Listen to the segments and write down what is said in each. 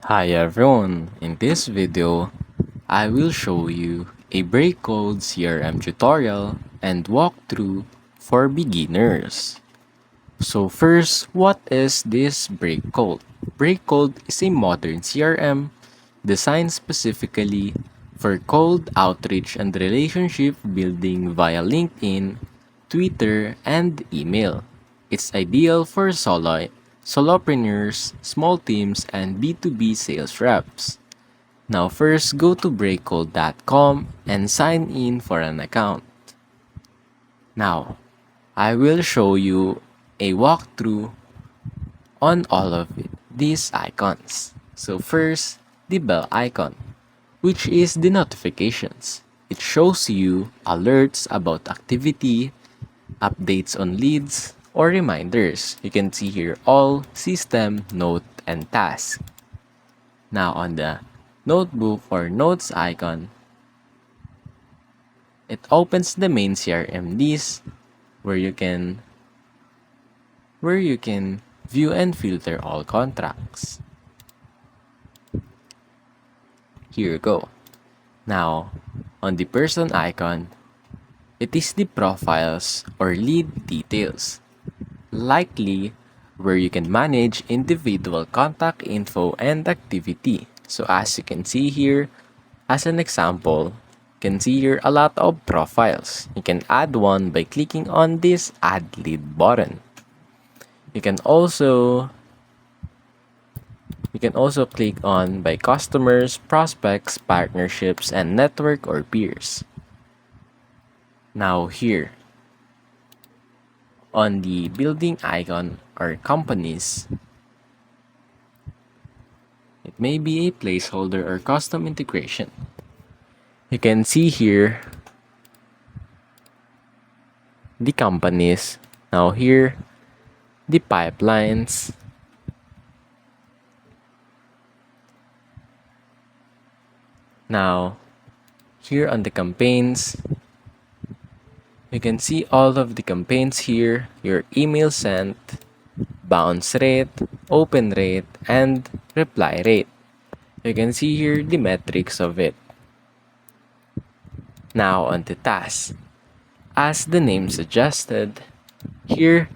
Hi everyone, in this video, I will show you a Breakcold CRM tutorial and walkthrough for beginners. So first, what is this Breakcold? Breakcold is a modern CRM designed specifically for cold outreach and relationship building via LinkedIn, Twitter, and email. It's ideal for solopreneurs, small teams, and B2B sales reps. Now first, go to breakcold.com and sign in for an account. Now, I will show you a walkthrough on all of these icons. So first, the bell icon, which is the notifications. It shows you alerts about activity, updates on leads, or reminders. You can see here all system, note, and task. Now on the notebook or notes icon, it opens the main CRM list where you can view and filter all contracts. Here you go. Now, on the person icon, it is the profiles or lead details, likely where you can manage individual contact info and activity. So as you can see here, as an example, you can see here a lot of profiles. You can add one by clicking on this add lead button. You can also click on by customers, prospects, partnerships, and network or peers. Now here, on the building icon or companies, it may be a placeholder or custom integration. You can see here the companies. Now here, the pipelines. Now, here on the campaigns, you can see all of the campaigns here, your email sent, bounce rate, open rate, and reply rate. You can see here the metrics of it. Now on the tasks. As the name suggested, here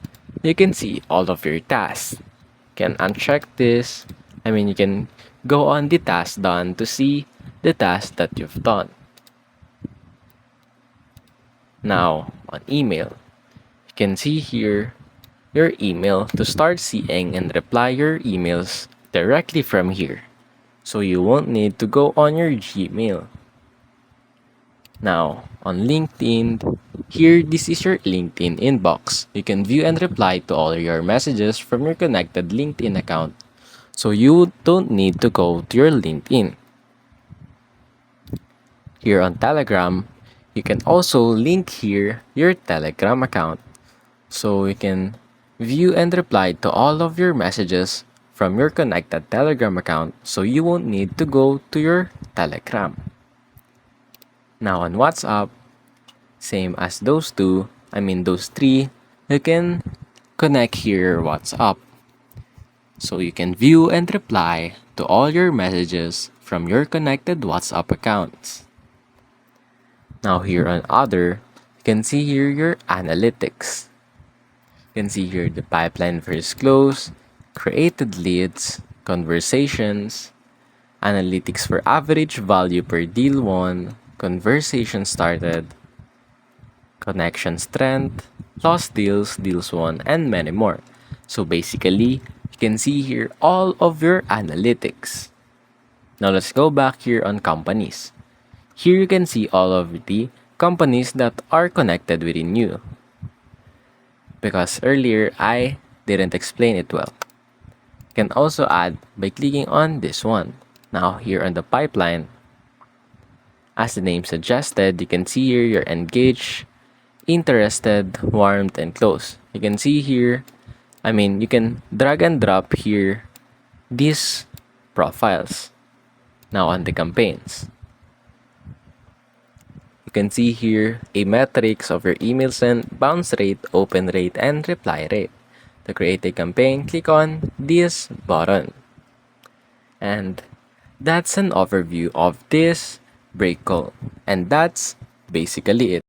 you can see all of your tasks. You can uncheck this. You can go on the task done to see the task that you've done. Now, on email, you can see here your email to start seeing and reply your emails directly from here. So you won't need to go on your Gmail. Now, on LinkedIn, here this is your LinkedIn inbox. You can view and reply to all your messages from your connected LinkedIn account. So you don't need to go to your LinkedIn. Here on Telegram, you can also link here your Telegram account. So you can view and reply to all of your messages from your connected Telegram account, so you won't need to go to your Telegram. Now on WhatsApp, same as those three, you can connect here WhatsApp. So you can view and reply to all your messages from your connected WhatsApp accounts. Now here on other, you can see here your analytics. You can see here the pipeline first close, created leads, conversations, analytics for average value per deal won, conversation started, connection strength, lost deals, deals won, and many more. So basically, you can see here all of your analytics. Now let's go back here on companies. Here you can see all of the companies that are connected within you. Because earlier I didn't explain it well. You can also add by clicking on this one. Now here on the pipeline, as the name suggested, you can see here you're engaged, interested, warmed, and close. You can see here, you can drag and drop here these profiles. Now on the campaigns, you can see here a metrics of your email sent, bounce rate, open rate, and reply rate. To create a campaign, click on this button. And that's an overview of this break call. And that's basically it.